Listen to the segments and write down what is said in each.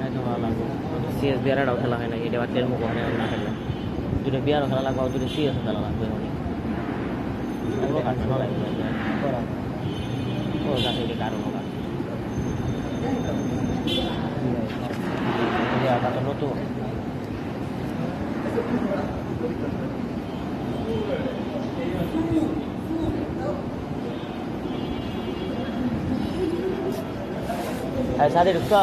একদম ভালো লাগবে সিএস বিয়ারটাও খেলা হয় না এটা বাচ্চার মুখ হয় না খেললে দুটো বিয়ারও খেলা লাগবে দুটো সিএসও খেলা লাগবে ওগুলো কাছে ভালো লাগবে ওর কাছে এটা কারণ ওরা নতুন সাথে ঢুকছো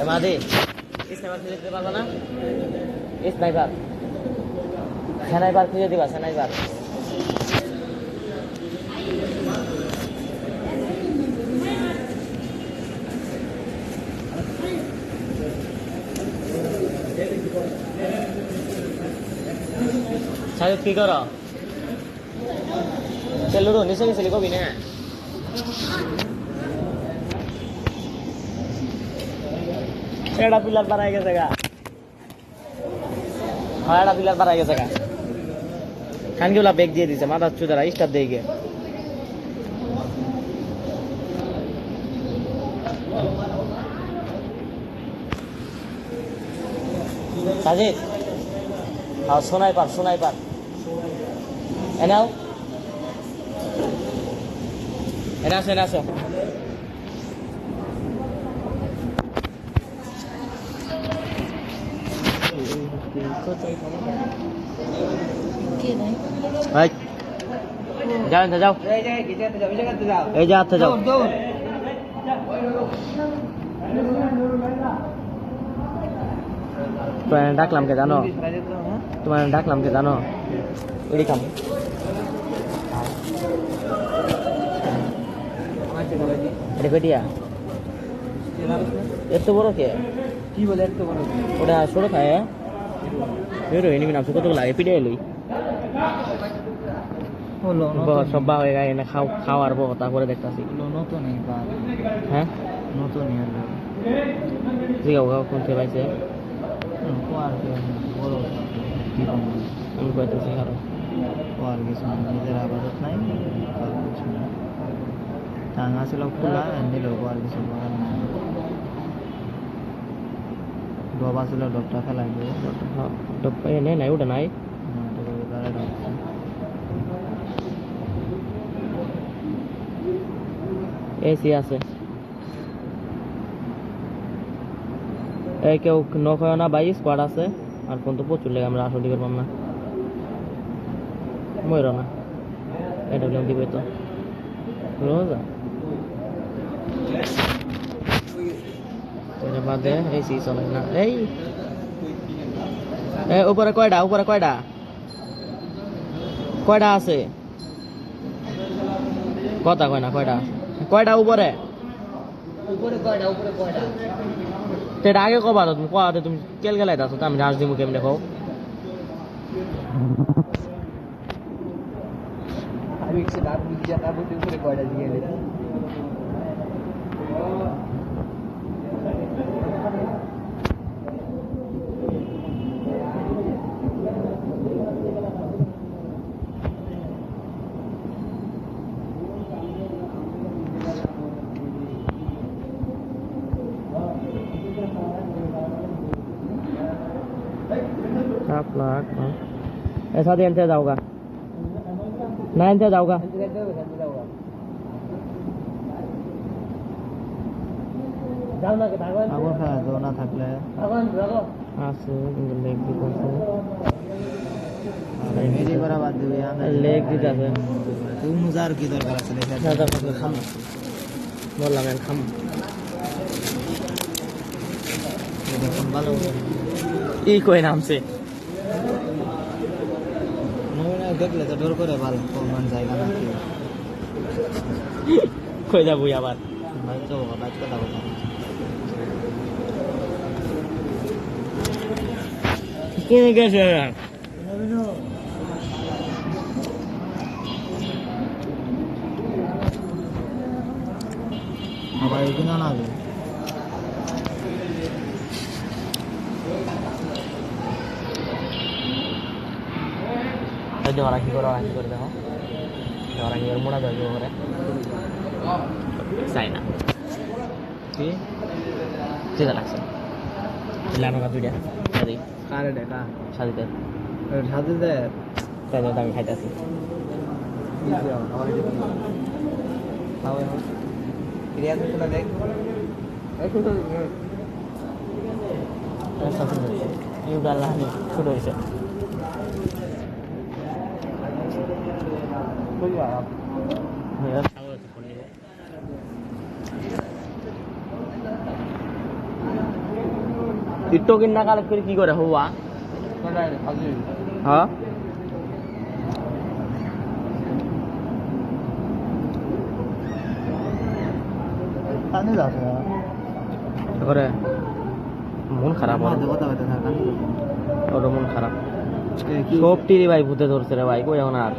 মাদি স্নাইপার খুঁজে দিতে পারবো না স্নাইপার খুঁজে দিবা স্নাইপার সাহেব কি করো চলো নিচে গেছিলি কবি না এটা পিলার বানাই গেছে গা হ্যাঁ এটা পিলার বানাই গেছে গা খানগুলা বেগ দিয়ে দিছে মাথা চুদারা স্টার দিয়ে গিয়ে সাজিদ আর সোনাইপার এনাও এনাসো যাও এই যাতে যাও ডাকলাম কে জানো তোমার ডাকলাম কে জানো এডি কাম এটা কটিয়া এত বড় কে কি বলে এত বড় ওটা ছোট খায় বেরো এনিমি নাম কতগুলো এপিডে এলই সব্বা হয়ে গেছে না খাওয়ার পর তারপরে দেখতেছি নতুন হ্যাঁ নতুন জিগাও কোনতে পাইছে আমি কইতেছি আরো আর কিছু নিজের আবাদত নাই আর কিছু না টাঙ্গা ছিল খোলা এনে লোক আর কিছু করার নাই ডবা ছিল ডবটা ফেলাই দিয়ে ডবটা এনে নাই ওটা নাই এসি আছে এই কেউ নক হয় না ভাই স্কোয়াড আছে আর কোন তো প্রচুর লেগে আমরা আসল দিকে পাম না ময়ূর না এটা দিবে তো রোজা এটা বাদে এসি চলে না এই উপরে কয়টা কয়টা আছে কথা কয় না কয়টা উপরে সেটা আগে কবা তো তুমি কোয়াতে তুমি কেল গেলাই দাও তো আমি রাজ দিমু কেমনে কও আমি কি দাঁত বুঝিয়া তারপর উপরে কয়টা দিয়ে দিই आप लाख ऐसा देन से जाऊंगा नाइन से जाऊंगा আগুন খাওয়া তো না থাকলে আছে লেগ দিতে আছে মেরি বরাবর দিবে লেগ দিতে আছে তুই মুজার কি দরকার আছে দাদা কত খাম বললাম আমি খাম দেখুন ভালো এই কই নামছে দেখলে তো ডর করে ভালো কোন জায়গা না কি কই যাবো আবার ভাই তো বাইক কথা বলতাম কোন গেছে আবার এদিন না হবে ওরা কি করে দেখো ওরা কি মোড়া দেবে করে চাই না কি সেটা লাগছে লানো কা দুইটা সাদি কারে দেখা সাদিতে সাথে দেয় তাই আমি খাইতেছি আমার এটা খাওয়া রিয়াজ কোনা দেখ ইউগাল্লাহ শুরু হয়েছে টিকটকিন না কালেক্ট করে কি করে হওয়া হ্যাঁ কানে যাচ্ছে করে মন খারাপ কথা বলতে থাকা ওর মন খারাপ সব টিরি ভাই ভূতে ধরছে রে ভাই কই এখন আর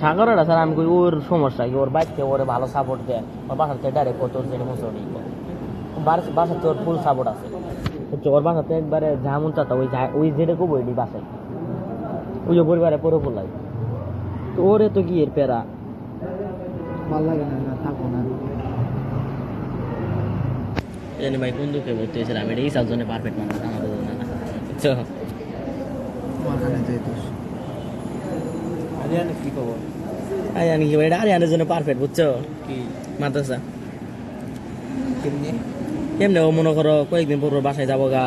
সাগরের স্যার আমি কই ওর সমস্যা কি ওর বাইককে ওরে ভালো সাপোর্ট দেয় ওর বাসাতে ডাইরেক্ট কত জেনে মুসড়ি বাসাতে ওর ফুল সাপোর্ট আছে হচ্ছে ওর বাসাতে একবারে ঝামুন চাতা ওই যেটা কবো এটি বাসায় ওই যে পরিবারে পুরো ফুলাই তো ওরে তো কি এর পেরা ভালো লাগে না থাকবো না জানি ভাই কোন দুঃখে ভর্তি হয়েছিল আমি এটা ইসার জন্য পারফেক্ট মানুষ আমাদের জন্য না বুঝছো তোমার কানে যাই তো আরিয়ান কি খবর জানি কি ভাই এটা আরিয়ানের জন্য পারফেক্ট বুঝছো কি মাদ্রাসা কেমনে কেমনে ও মনে করো কয়েকদিন পর বাসায় যাবো গা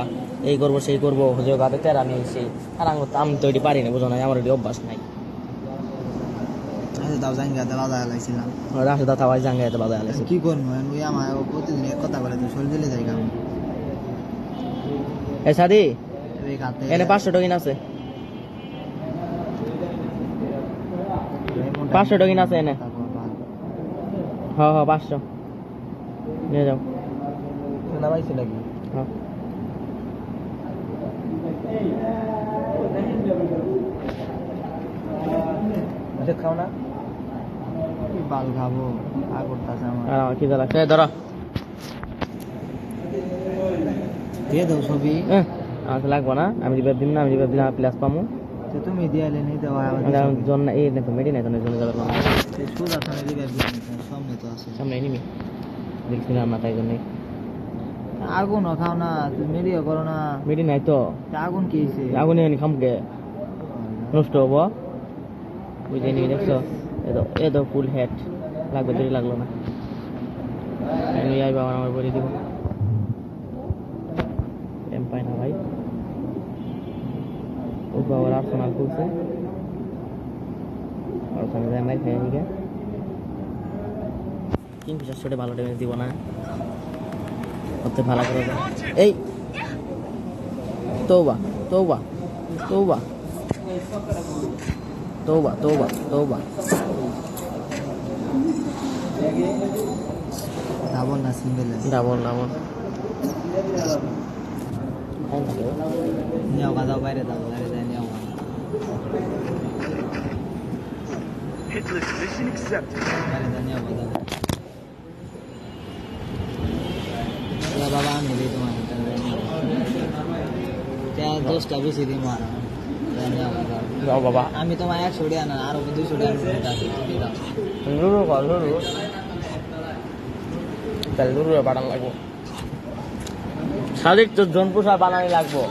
এই করবো সেই করবো হজে গাতে তের আমি সেই আর আমি তো এটি পারি না বুঝো না আমার এটি অভ্যাস নাই আচ্ছা দাও জাঙ্গা দাও বাজার লাইছিলাম রাশে দা থাওয়াই জাঙ্গা এত বাজায় আলাইছে কি করবো ওই আমার প্রতিদিন এক কথা বলে তো শরীর দিলে যাই আমি এ সাদি এই গাতে এনে 500 টাকা আছে 500 টাকা আছে এনে হ্যাঁ 500 নিয়ে যাও শোনা পাইছি নাকি হ্যাঁ খাও না বাল খাবো করতেছে আমার কি দাঁড়া ধরো দিয়ে দাও ছবি আমার তো লাগবো না আমি দিবার দিন না আমি দিবার দিন প্লাস পামু তো তুমি দিয়ে নিয়ে দেওয়া জন না এই না তো মেডি নাই তো জন্য যাবার না সুদা খানে দিবার দিন সামনে তো আছে সামনে এনিমি দেখছিলাম মাথায় জন্য আগুন খাও না তুমি মিডিয়া করো না মেডি নাই তো আগুন কি হইছে আগুনে এনে খামকে নষ্ট হবো বুঝে নিয়ে দেখছো এ তো ফুল হেড লাগবে দেরি লাগলো না আমি আইবা আমার বলে দিব এম পাই না ভাই ও বাবার আর্সেনাল খুলছে আর সঙ্গে যায় নাই খাই নিকে কিং ফিশার শটে ভালো ড্যামেজ দিব না করতে ভালো করে এই তওবা তওবা তওবা তওবা তওবা তওবা ডাবল না সিঙ্গেল ডাবল নিও গাদাও বাইরে দাও বাইরে দেয় নিও Hitless mission accepted. বাইরে দেয় নিও গাদাও বাবা আমি দিই তোমার ત્યાં 10টা বেশি দিই মারা যাও বাবা আমি তোমার 100 টাকা না আর 200 টাকা দিতে আছে দাও লুরু কর লুরু তাহলে লুরু বাড়ান লাগবো সাদিক তো জনপুষা বানানি লাগবো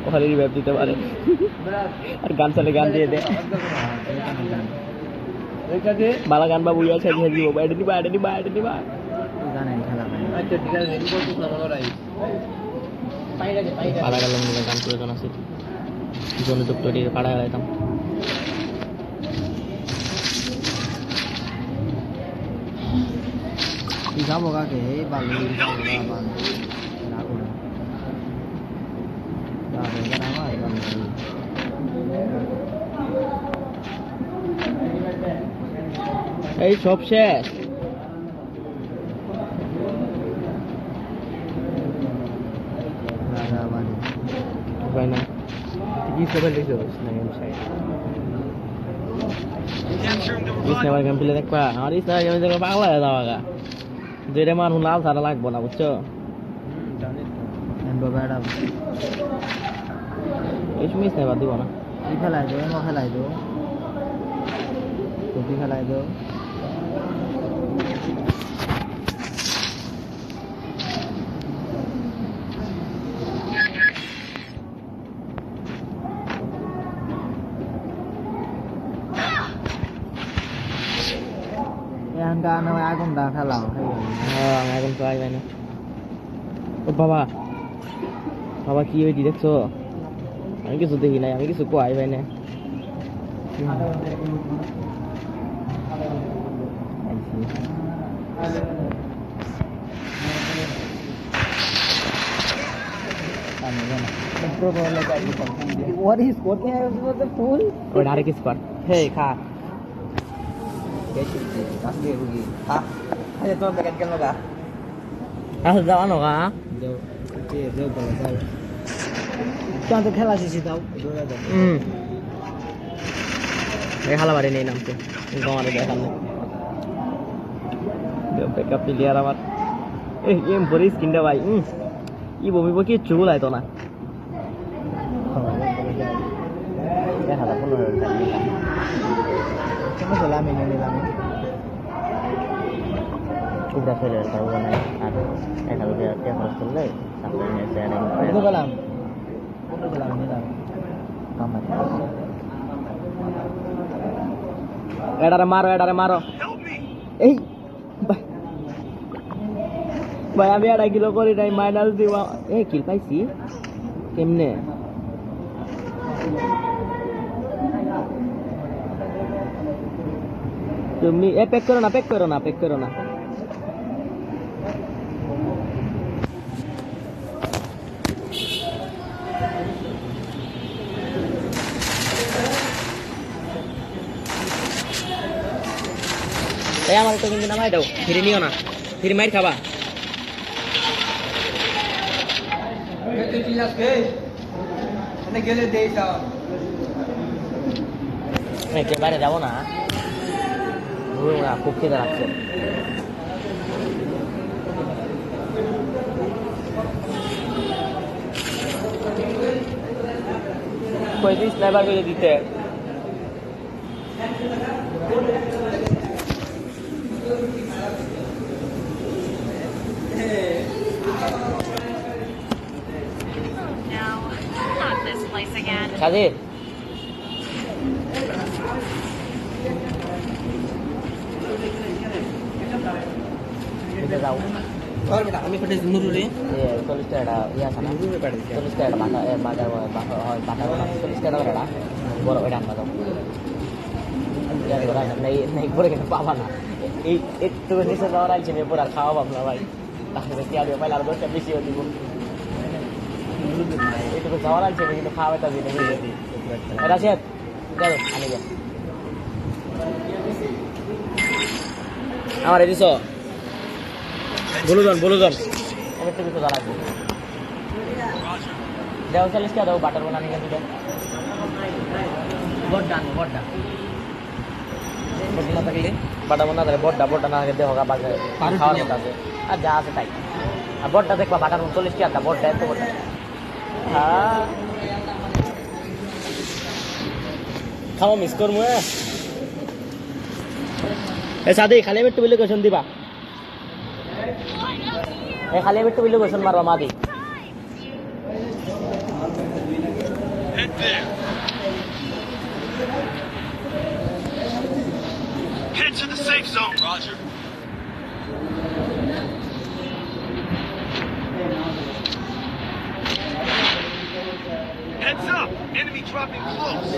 ওখানে রিভাইভ দিতে পারে আর গান চালে গান দিয়ে দে বালা গান বাবু ইয়া ছেড়ে দিব বাইরে দিবা জানেন খেলা পাড়া গেলাম গান প্রয়োজন আছে জন্য তো তৈরি পাড়া গেলাম কি খাবো কাকে এই বালু খাবো না বালু রাখো না যাবে কেন আমার বালু এই সব শেষ রাজা বাড়ি হয় না কি সবাই লিখে না game side sniper game play দেখবা আমার স্নাইপার গেম দেখবা পাগলা হয়ে যাওয়া গা যেটা মানুষ লাল ছাড়া লাগবো না বুঝছো বাবা এটা এই সময় স্নাইপার দিব না কি খেলাই দো এমো খেলাই দো টুপি খেলাই দো এখন গান আগুনটা খেলাও হ্যাঁ আমি এখন তো আইবে না ও বাবা বাবা কি হয়েছি দেখছো আমি কিছু দেখি নাই আমি কিছু কোয়াই পাই না What is what was the fool? ওই ডাইরেক্ট স্কোয়াড হে খা Kasih rugi. Ah, ayo tuh pakai lo kah? আসলে যাওয়া নো কা Jauh kalau tahu. Tuan tuh kelas sih tahu. এই হালা বাড়ি নেই নামছে তোমার দেখালে ব্যাকআপ প্লেয়ার আমার এই গেম ভরি স্কিনটা ভাই ই বমি বকি চুল আইতো না দেখা দাও কোনো Cuma selama ini lama. udah saya tahu kan আর kalau dia harus করলে সামনে saya Itu kalam. Itu kalam ini lah. Tamat. এডারে মারো এই ভাই ভাই আমি আর কিলো করি নাই মাইনাস দিবা এই কিল পাইছি কেমনে তুমি প্যাক করো না এই আমার তো কিন্তু নামাই দাও ফিরে নিও না ফিরে মাইর খাবা একেবারে যাবো না খুব খেতে লাগছে কয়েকদিন স্নাইপার করে দিতে সাজিদ যাও আমি পেটে নুরুরে 40 টাকা ইয়া আছে না 40 টাকা বাজার হয় বাজার 40 টাকা করে বড় এটা আনবা দাও ইয়ার করা নাই পরে কিন্তু পাবা না এই একটু নিচে যাওয়ার আইছে মে পুরা খাওয়া ভাবনা ভাই তাহলে কি আগে পাইলে আর 10 টাকা বেশি দিব এইটুকু যাওয়ার আইছে কিন্তু খাওয়া তা দিতে বুঝে দি এটা শেষ যাও আনি যা আমার এদিছো বলুজন এবার তো কিছু জানাবো দেও 40 টাকা দাও বাটার বানানি কেন দিবে বড়টা বড়টা না থাকলে বাটা বানা তাহলে বড়টা না থাকে দেওয়া বাজারে খাওয়ার মতো আছে আর যা আছে তাই আর বড়টা দেখবা বাটার 40 টাকা বড়টা এত বড়টা হ্যাঁ খাওয়া মিস করবো এ সাদে খালি একটু বিলে কোয়েশন দিবা এ খালি একটু বিলে কোয়েশন মারবা মাদি Head there. Head to the safe zone. Roger. Heads up! Enemy dropping close.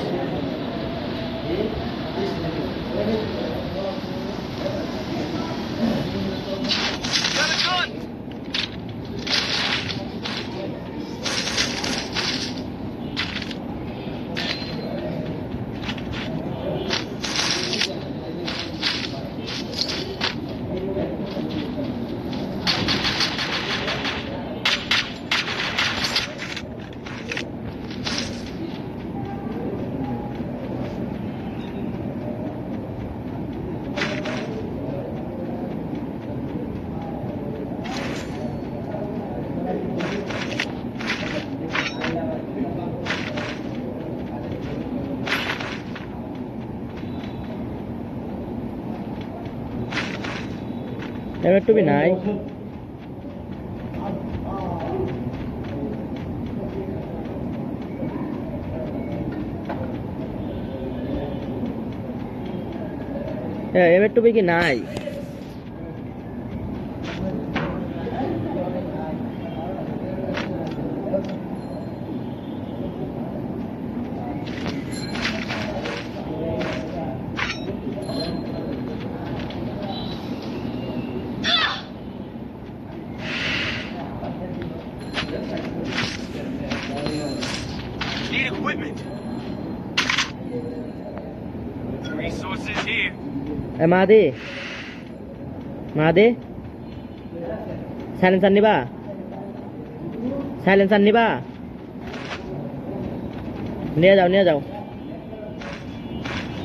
এবার টুপি নাই এবার টুপি কি নাই Need equipment. Resources here. মাদি সাইলেন্সার নিবা নিয়ে যাও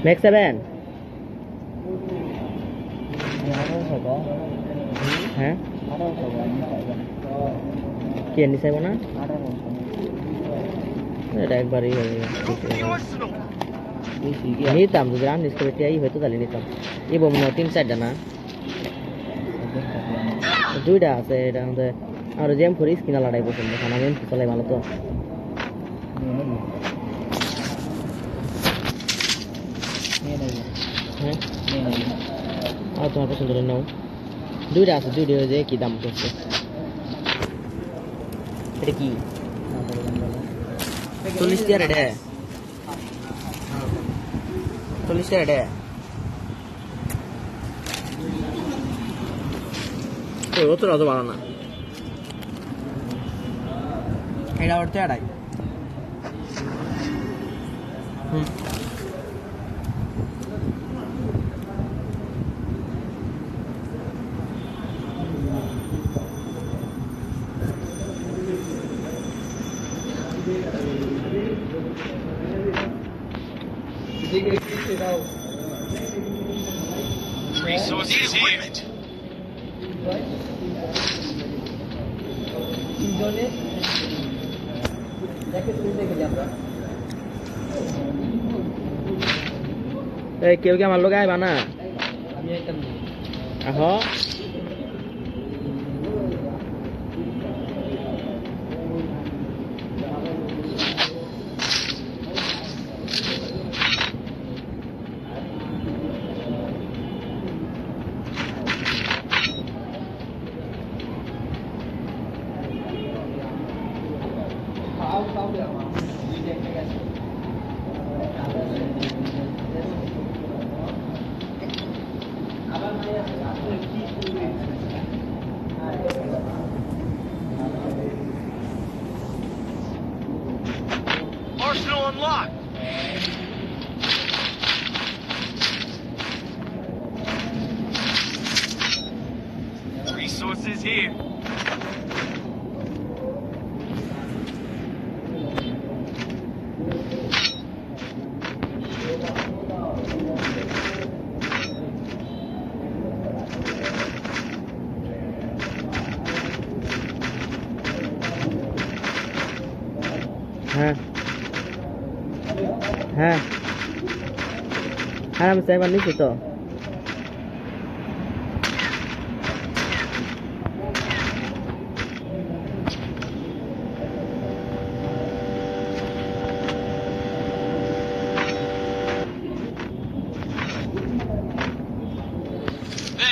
ম্যাক্স 7 হ্যাঁ কি এনে চাইব না এটা একবারই হয়ে Go for the arsenal. নিতাম যদি রান করে টিয়াই হয়তো তাহলে নিতাম এই মনে হয় 3-4টা না 2টা আছে এটা আমাদের আর জেম ফোর স্কিন আলাদাই পছন্দ কারণ আমি এমপি চালাই ভালো তো হ্যাঁ আর তোমার পছন্দ নাও 2টা আছে 2টা যে কি দাম করছে এটা কি 40 টাকা রে 40 টাকা রে ও তো রাত ভালো না এটা ওরতে আড়াই Resources here. কেউ কি আমার লোক আইবা না আহ Arsenal unlocked. Resources here. হ্যাঁ হ্যাঁ হ্যাঁ আমি সাইবার নিচ্ছি তো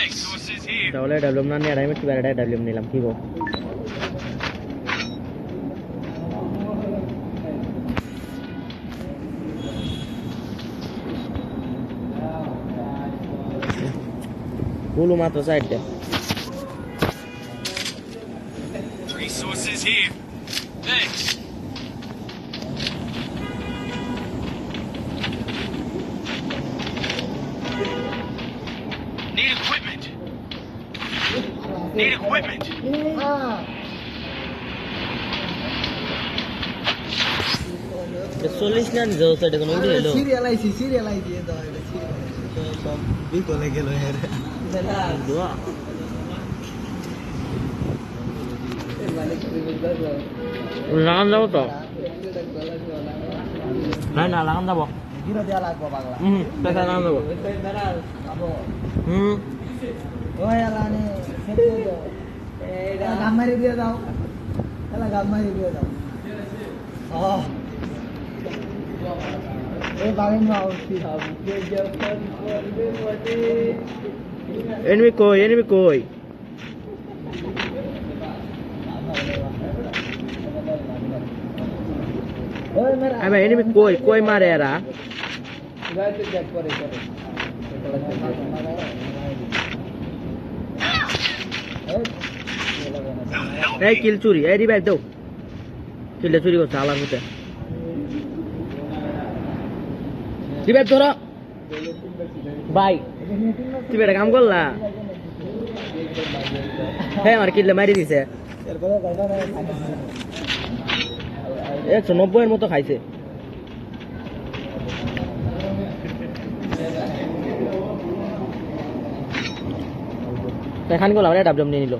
Resources here. তাহলে ডব্লিউএম না নিয়ে আর আমি একটু বেড়াটা ডব্লিউএম নিলাম কি গো গুলো মাত্র সাইডটা Resources here. Thanks. Need equipment. Need equipment. চল্লিশ না নিজে সাইডে কোনো উঠে এলো সিরিয়াল আইছি এটা সব বিকলে গেল এর দোয়া লাগান যাবো তো না লাগান যাবো জিরো দেয়া লাগবে পাগলা পেশা লাগান যাবো আবো হুম ওই আলানে গান মারি দিয়ে দাও খেলা গান মারি দিয়ে দাও এই বাগেন মাও কি হবে যখন করবে বটে এনিমি কই ওই মেরা আবে এনিমি কই মারে এরা গাইতে দেখ করে এই কিল চুরি এই রিভাইভ দাও কিলটা চুরি করছে আলার মধ্যে রিভাইভ ধরো ভাই তুমি একটা কাম করলা হ্যাঁ আমার কিলটা মারি দিছে 190 মতো খাইছে খান করলাম ডাবডাব নিয়ে নিল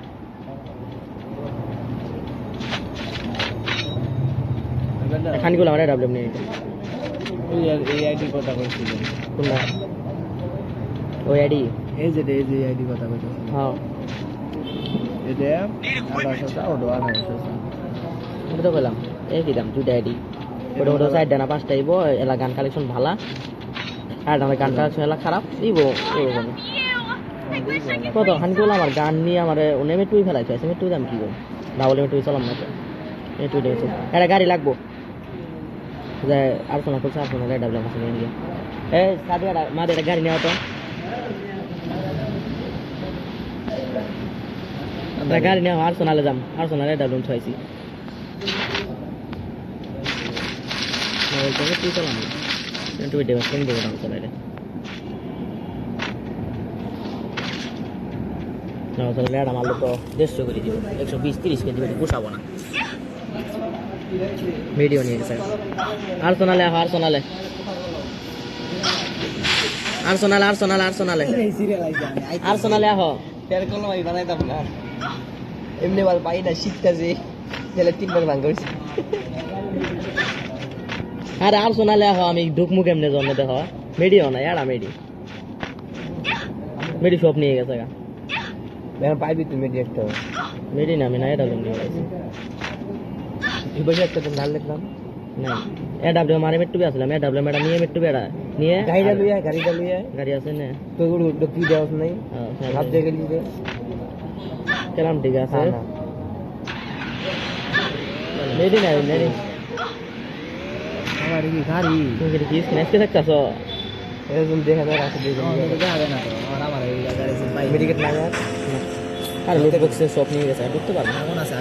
খানি করলাম ডাবডাব নিয়ে নিল এই আইডি কথা কইছিল কোনটা ওই আইডি এই যে আইডি কথা কইছিল হ্যাঁ এটা আলাদা ওটা আলাদা ওটা তো বললাম এই কি দাম দুইটা আইডি ওটা ওটা সাইড ডানা পাঁচটা আইব এলা গান কালেকশন ভালা আর আমার গান কালেকশন এলা খারাপ দিব এরকম কত খানি করলাম আমার গান নিয়ে আমার নেমে টুই ফেলাইছে আমি টুই দাম কি করব ডাবল এমে টুই চালাম না তো এই টুই দেখছো একটা গাড়ি লাগবো যে আর শোনা করছে আর শোনা ডাবল মাসে নিয়ে গিয়ে এই সাদিয়া মাদের একটা গাড়ি নেওয়া তো আমরা গাড়ি নেওয়া আর শোনালে যাম আর শোনালে ডাবল ছয়ছি তুই চালাম টুই দেবো কোন দেবো দাম চালাইলে লেডা মারলে তো 150 করে দিব 120-30 কেজি বেশি পোষাবো না ভিডিও নিয়ে গেছে আর শোনালে আহ কোনো ভাই বানাইতাম না এমনি বল পাই না শীতকাজে তাহলে 3 বার ভাঙ করেছি আরে আর শোনালে আহ আমি ঢুকমু কেমনে জন্য দেখ ভিডিও না এড়া মেডি সব নিয়ে গেছে গা এখন পাইবি তুমি একটা মেডি না আমি না এটা নিয়ে গেছি এই বসে একটা তো নাল লিখলাম না এডাব্লিউ মারে মেট্টু আসলাম এডাব্লিউ মেডা নিয়ে মেট্টু বেড়া নিয়ে গাড়িটা লইয়া গাড়ি আছে না তো গুড় কি দেওয়া নাই হাত দিয়ে গেলি যে কেলাম ঠিক আছে না মেডি না মেডি আমার কি গাড়ি তুমি কি স্ক্র্যাচ কে থাকতাছ এরকম দেখা যায় রাস্তা দিয়ে যাবে না তো আর আমার এই গাড়ি সব পাই মেডিকেট না আর লোড বক্সে সব নিয়ে গেছে ঢুকতে পারবে আগুন আছে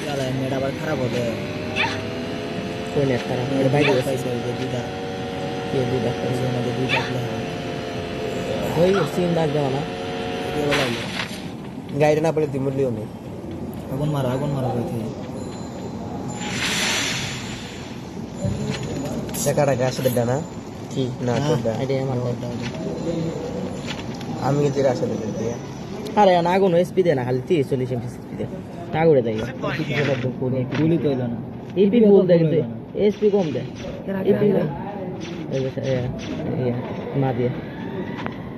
ইয়ালা নেট আবার খারাপ হবে কোই নেট খারাপ এটা বাইরে গেছে পাইছে যে দুইটা কি দুইটা এর মধ্যে দুইটা ওই সিন দাগ দেওয়া না গাড়ি না পড়ে দিমুলিও নেই আগুন মারা কইতে সেকাটা গাছ দেনা কি না কোডা এটা আমার আমি কিন্তু রাস্তা দিতে আরে না আগুন এসপি দে না খালি 30-40 এমপি স্পিডে না করে দেয় গুলি তো না ইপি ফুল দেয় কিন্তু এসপি কম দেয় ইপি মা দিয়ে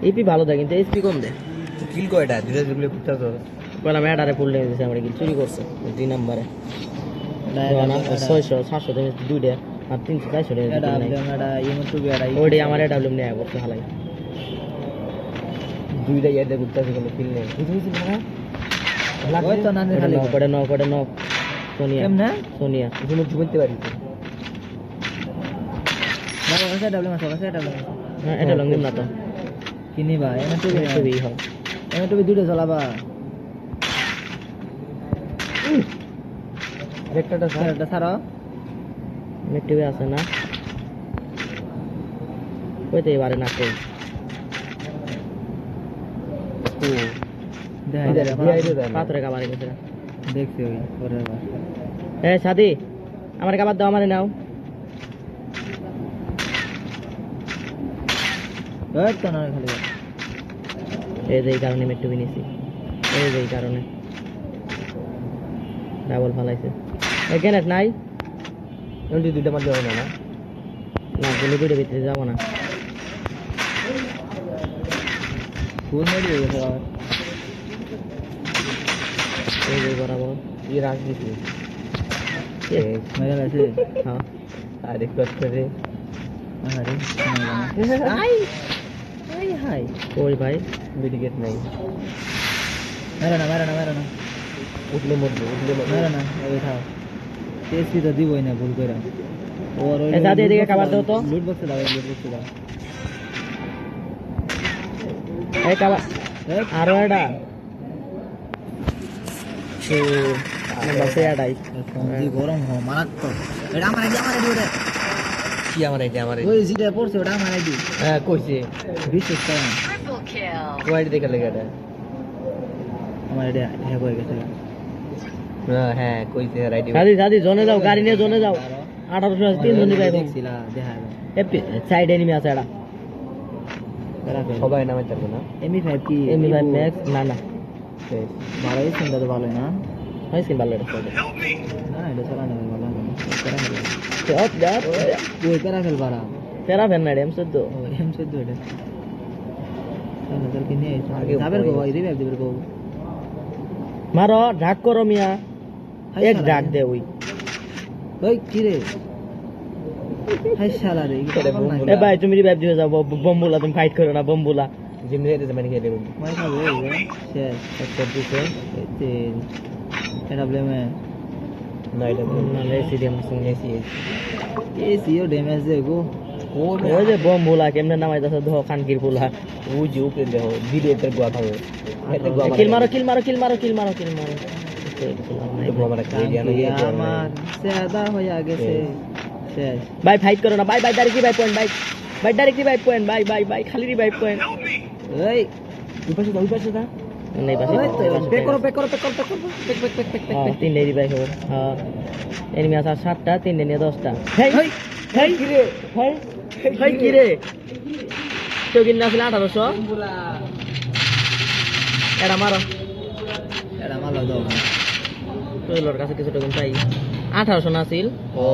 ইপি ভালো দেয় কিন্তু এসপি কম দেয় কিল কয়টা দুইটা গুলি ফুটতা তো বলা ম্যাডারে ফুল লেগে দিয়েছে আমরা কি চুরি করছে 2 নম্বরে 600-700 টাকা দুইটা আর 300-400 টাকা ওইটাই আমার এডাব্লিউএম নেওয়া করছে হালাই দুইটা ইয়াতে ফুটতা কোনো কিল নেই বুঝছিস না ওই তো না খালি করে ন সোনিয়া কেমনে সোনিয়া তুমি ঝুমতে পারি না কাছে ডাবল মাছ হ্যাঁ এটা লঙ্গিম না তো কিনিবা এনে তো ছবি হয় এনে তুমি দুটো চালাবা একটা ছাড়া মেট্রিবে আছে না কইতে পারে না কই পাথরে কাবারে গেছে দেখছি ওই পরের বার এ সাদি আমার কাবার দাও আমারে নাও ওই তো না খালি এই যে এই কারণে মেট্রিবে নিছি এই যে এই কারণে ডাবল ফালাইছে এখানে নাই এমনি দুইটা মারতে হয় না না গুলো দুইটা ভিতরে যাবো না ফুল মেরে গেছে আবার এই যে বরাবর ये राज दी थी মেরে গেছে হ্যাঁ अरे कष्ट रे আরে हाय हाय हाय ওই ভাই मिडिकेट नहीं মেরে না उठले मत মেরে না এই খাও টেস্টি তো দিবই না ভুল করে ওর ওই দাদি এদিকে খাবার দাও তো লুট বক্সে দাও এই খাবার আরো এটা তো বসে আড়াই জি গরম হ মারাত্মক এটা আমার আইডি ওটা কি আমার আইডি ওই যেটা পড়ছে ওটা আমার আইডি হ্যাঁ কইছে বিশেষ করে Triple kill. তো আইডি দেখে লেগে এটা আমার আইডি হ্যাক হয়ে গেছে হ্যাঁ কইছে আইডি দাদি জোনে যাও গাড়ি নিয়ে জোনে যাও 1800 আছে 3 জন নিবে দেখছিলা দেখা এপি সাইড এনিমি আছে এটা সবাই নামে থাকবে না এমি5 কি এমি5 ম্যাক্স না না ভালোই সিনটা তো ভালোই না হাই সিন ভালো এটা Help me! না এটা চালানো ভালো না করা হলো তো অফ দাও ওই করা ফেল বাড়া তেরা ফেল না এম14 এম14 এটা তাহলে কি নিয়ে যাবেন গো ভাই রিভাইভ দিবেন গো মারো ঢাক করো মিয়া এক ঢাক দে ওই কি রে হাই শালা রে এ ভাই তুমি রিভাইভ দিয়ে যাও বম্বুলা তুমি ফাইট করো না বম্বুলা জিমে এসে মানে খেলে মাই খাবে শেষ একটা দিছে এটা ব্লেমে না এটা না লেসি দেম সঙ্গে এসি এসিও ড্যামেজ দে গো ওই যে বম্বুলা কেমনে নামাইতাছে ধো খানকির পুলা ও যে উপরে দেখো ভিডিও এতে গোয়া খাবে এতে গোয়া কিল মারো গোয়া খাইয়া না আমার সেদা হয়ে গেছে শেষ ভাই ফাইট করো না ভাই ডাইরেক্টলি ভাই পয়েন্ট ভাই ডাইরেক্টলি ভাই পয়েন্ট ভাই খালি রিভাইভ পয়েন্ট Help me! এই ওই পাশে দা নেই পাশে পেক করো হ্যাঁ তিনটে রিভাইভ হবে হ্যাঁ এনিমি আছে 7টা তিনটে নিয়ে 10টা হেই কি রে তো কিনা আছে 1800 এটা মারো দাও তোর কাছে কিছু টোকেন চাই 1800 না ছিল ও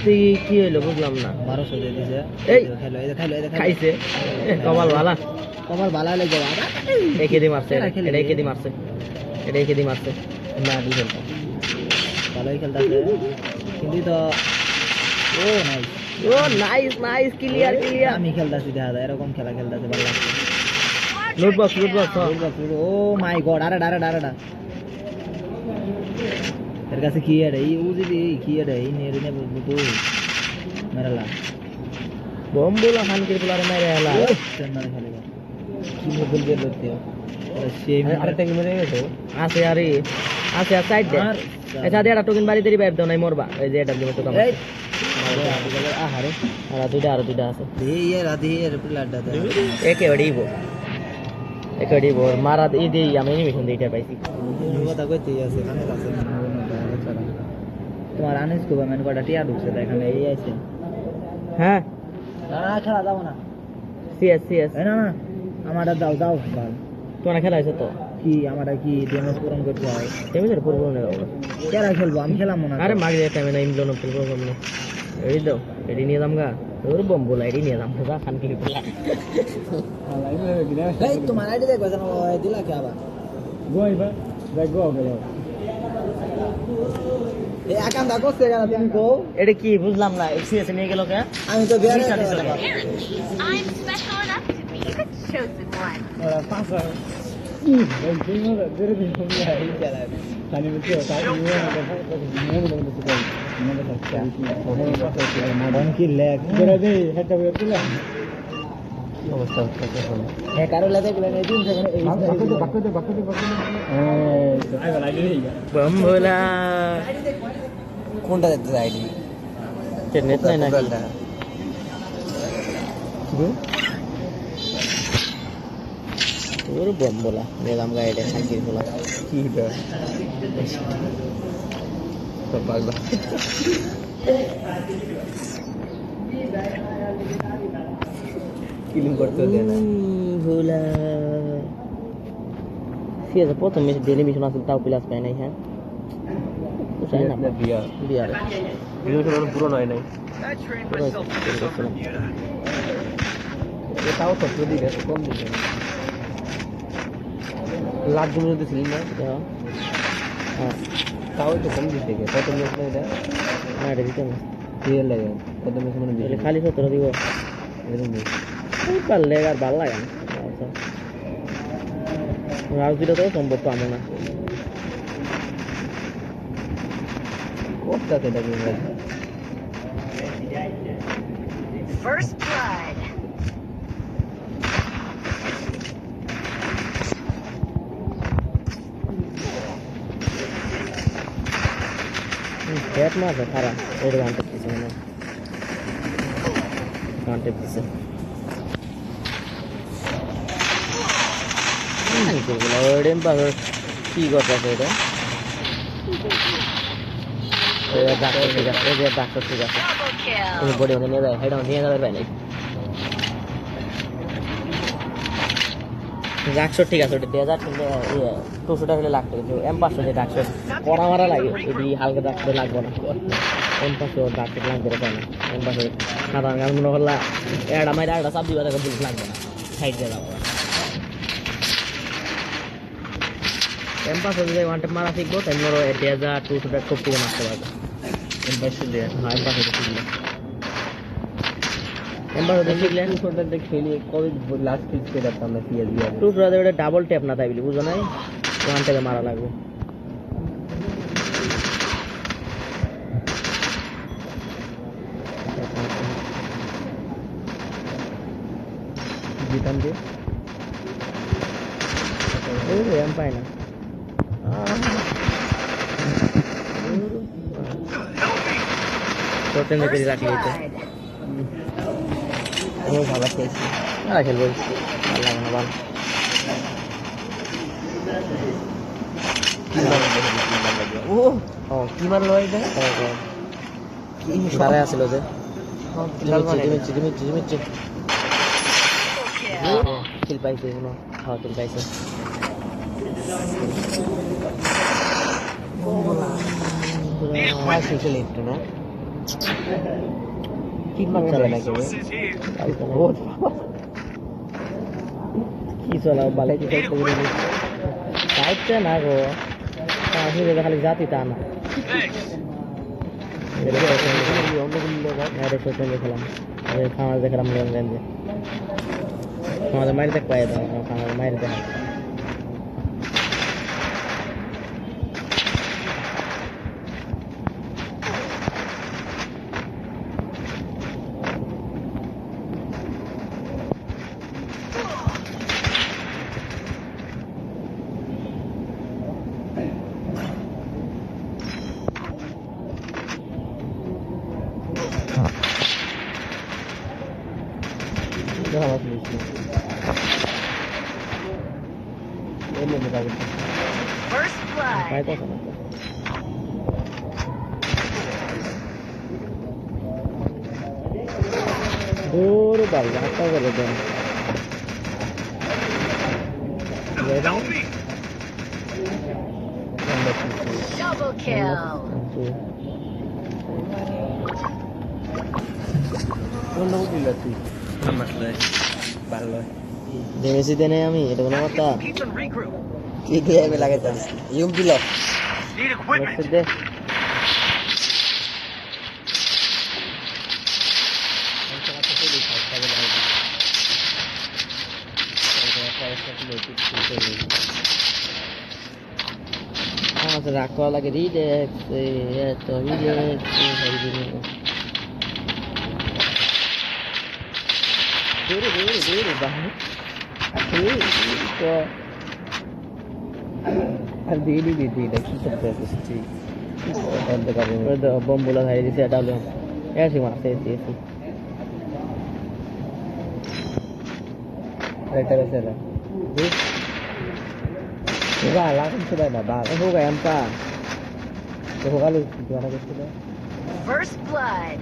তুই কি হইলো বুঝলাম না 1200 দিয়ে দিছে এই খেলো খাইছে কমাল ভালা লাগে একে দি মারছে এটা একে দি মারছে না দি খেলতা ভালোই খেলতাছে কিন্তু তো নাইস ক্লিয়ার আমি খেলতাছি দেখা যায় এরকম খেলা খেলতাছে ভালো লাগছে লুট বক্স ও মাই গড আরে এর কাছে কি আছে এই উজি দি কি আছে এই নেরে বুতু মেরালা বম্বুলা খানকির পুলারে মেরেলা চেন্নাই খালি কি বল দিয়ে লতে আরেকটা কি মেরে গেছো আছে সাইড দে আচ্ছা এটা টোকেন বাড়ি দেরি ভাইব দাও নাই মরবা এই যে এটা দিব তো কাম আহারে আর দুইটা আছে এই রাধি এর প্লাডটা একে ওড়িব মারা এই দেই আমি এনিমেশন দেইটা পাইছি কথা কইতেই আছে কানে আছে তোমার আনিস কো মানে কটা টিয়া ঢুকছে এখানে এই আছে হ্যাঁ না খেলা দাও না সিএস না আমারটা দাও ভাই তোমার খেলা আছে তো কি আমারটা কি ড্যামেজ পূরণ করতে হয় ড্যামেজের পূরণ হবে কেরা খেলবো আমি খেলাম না আরে মাগে টাইমে না ইমজনও খেলবো আমি এই দাও এডি নিয়ে যামগা তোর বম্বুলা এডি নিয়ে যাম যা খান কি বলা এই তোমার আইডি দেখো জানো দিলা কি আবার গোইবা গো এই আকাম দা করতে গেল তুমি কো এটা কি বুঝলাম না সিএস নিয়ে গেল কে আমি তো বিয়ার I'm special enough to be the chosen one. বম্বুলা কোনটা দিতে আইডি নেট নাই নাকি তোর বম্বুলা নিলাম গাইডে খানকির বলা কি এটা তো পাগলা কিলিং করতে দেয় না ভোলা সিএস প্রথম ম্যাচ ডেলি মিশন আসলে তাও প্লাস পায় নাই হ্যাঁ চাই না বিয়ার ভিডিওটা পুরো নয় নাই I trained myself to pick up Bermuda. তাও তো দিবে কম দিবে লাখ জমি দিছিলি না দেখো হ্যাঁ তাও তো কম দিতে গে কত ম্যাচ না এটা না এটা দিতে না দিয়ে লাগে কত ম্যাচ মানে তাহলে দিলে খালি 17 দিব এরকম এই পারলে আর ভালো লাগে না আচ্ছা রাজদিটা তো সম্ভব পাবো না কোথাতে এটা কি First blood. পেট না আছে খারাপ এর ঘন্টা দিচ্ছে মানে ঘন্টা দিচ্ছে ওইডেন পাগল কি করতেছে এটা ডাক্তার ঠিক আছে এই যে ডাক্তার ঠিক আছে Double kill. তুমি বডি মধ্যে নিয়ে যায় হেড নিয়ে যাবে পাই নাই 100 ঠিক আছে ওটা 2000 কিন্তু 200 টাকা হলে লাগতো কিন্তু M500 যেটা 100 পড়া মারা লাগে এটি হালকা ডাক্তার লাগবে না M500 ডাক্তার লাগবে রে পাই না M500 সাধারণ গান মনে করলা এটা মাইরা এটা সব দিবা টাকা বুঝ লাগবে না সাইড দিয়ে যাবো M500 যদি ওয়ান টাইম মারা শিখবো তাই মোর 2200 টাকা খুব থেকে মারতে পারবে এমবাসি দিয়ে হ্যাঁ M500 শিখলে M500 শিখলে ছোটতে খেলি কবে লাস্ট পিচ কে রাখতাম না সিএস দিয়ে 200 ওটা ডাবল ট্যাপ না তাই বলি বুঝো নাই ওয়ান ট্যাপে মারা লাগবে জিতাম দিয়ে ওই রে এম পাই না তোতে নেবে রাখলি তো ও ভালো খেয়েছি আর খেলবো ভালো লাগে না ভালো ও ও কি মারলো এটা সারে আসলো যে লাল মানে জিমিচ্ছি Kill. কিল পাইছে কোনো হ্যাঁ কিল পাইছে আর শেষে একটু না কি মারবে না কেউ ও কি চলা বালে কি সাইডটা না গো আসলে যেটা খালি জাতি তা না আরে সত্যি দেখলাম খামার দেখলাম লেনদেন আমাদের মাইরে দেখ পাই দাও খামার মাইরে দেখ First পাই blood. তো না দূর বাল রাস্তা করে দেন Double kill. কোন দিল তুই মারলে ভালো দেমেছি দেনে আমি এটা কোনো কথা Keep and regroup. কি দিয়ে লাগাইতাম ইউম দিল Need equipment. দে আমাদের রাগ করা লাগে রিডেক্স এত রিডেক্স দূরে বাহু আর দিয়ে দিবি এটা কি করতে আসছি বন্ধ করে বম্বুলা খাই দিছে এটা হলো এসি মারছে এসি এটা আছে না এবার লাগাম ছিল না বাল হোগা এমপা তো হোগালো দিওয়ানা করছিল First blood.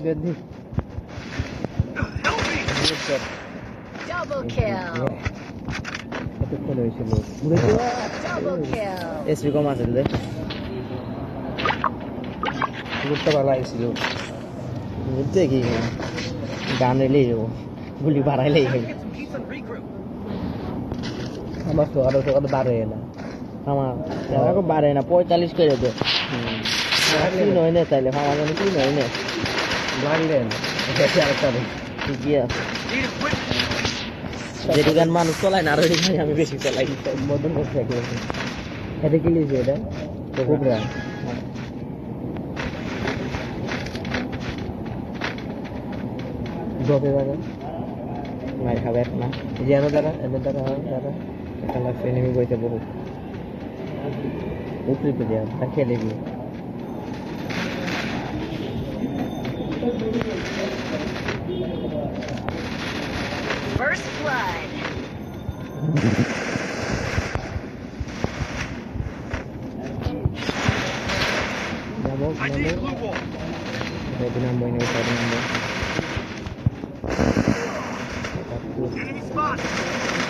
যদি Double kill. এত মনে হয়েছিল Double kill. এসপি কম আছে তোদের গুড়টা ভালো আইছিল বুঝতে কি গান এলেই যাবো গুলি বাড়াইলেই হবে Get some pizza and regroup. আমার তো আরো তো বারো না আমার এরকম বাড়ে না 45 করে দে তিন হয় না তাইলে আমার জন্য তিন হয় না লাগলেন এটা আরেকটা ঠিকই আছে Need equipment. যেটি গান মানুষ চলায় না আর ওই গান আমি বেশি চালাই মদন করছে একদম এটা কি লিখছে এটা কোবরা ড্রপে বাজা মার খাবে এক না এই যে এনে দ্বারা এটা লাগছে এনিমি বইতে বহু উপরে তো দেওয়া তা খেলে দিয়ে First blood. যাবো I need blue wall. এটা নাম বই নেই এটা নাম বই Enemy spot.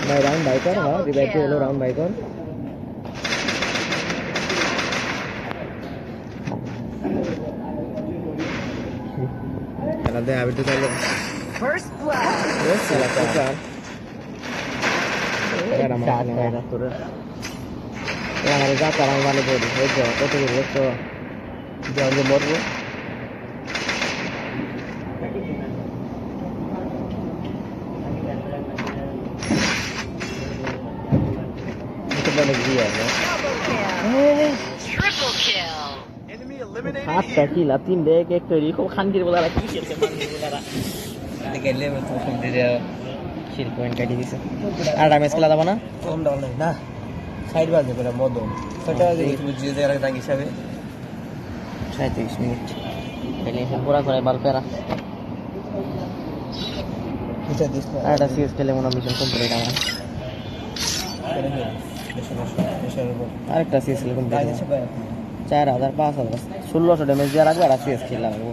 ভাই রাউন্ড বাই কর হ্যাঁ রিভাইভ হলো রাউন্ড বাই কর খেলা দে আবির তো চাইলো First blood. খেলা চার এরা আমার তোরে আমার যা তার আমি ভালো করি এই তো কত করে তো জলে মরবো এটা বলে দিয়ে আছে Double kill. Triple kill. Enemy eliminated হাতটা here. কিলা তিন দেখ এক তৈরি খুব খানকির বলারা কি খেলছে গেলে তো ফোন দিয়ে শিল পয়েন্ট কাটি দিছে আর ড্যামেজ খেলা যাবো না ফোন দাও না সাইড বাজে করে মদন সেটা বুঝি যে আর দাগ হিসাবে 37 মিনিট খেলে পুরা করে বাল পেরা এটা দিস না আর একটা সিএস খেলে মনে মিশন কমপ্লিট আমার আরেকটা সিএস খেলে কমপ্লিট 4000 5000 1600 ড্যামেজ দিয়ে রাখবে আর সিএস খেলে লাগবো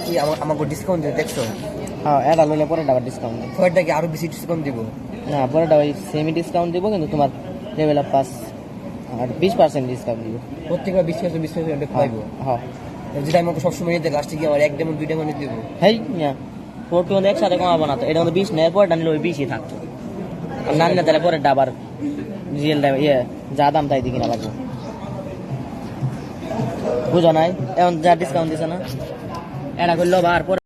কি আমাকে ডিসকাউন্ট দিয়ে দেখছো হ্যাঁ এটা লইলে পরে আবার ডিসকাউন্ট পরেরটা কি আরো বেশি ডিসকাউন্ট দিব না পরেটা ওই সেমি ডিসকাউন্ট দিব কিন্তু তোমার লেভেল আপ পাস আর 20% ডিসকাউন্ট দিব প্রত্যেকবার 20% পাইবো হ্যাঁ যেটা আমাকে সবসময় নিতে লাস্টে গিয়ে আমার এক ডেমন দুই ডেমন দিব হেই না ফোরটি মধ্যে একসাথে কমাবো না তো এটা মধ্যে 20 নেয় পরে নিলে ওই 20ই থাকতো আর না নিলে তাহলে পরে আবার রিয়েল দাম যা দাম তাই দিকে না লাগবো বুঝো নাই এখন যা ডিসকাউন্ট দিছে না এটা করলো আবার পরে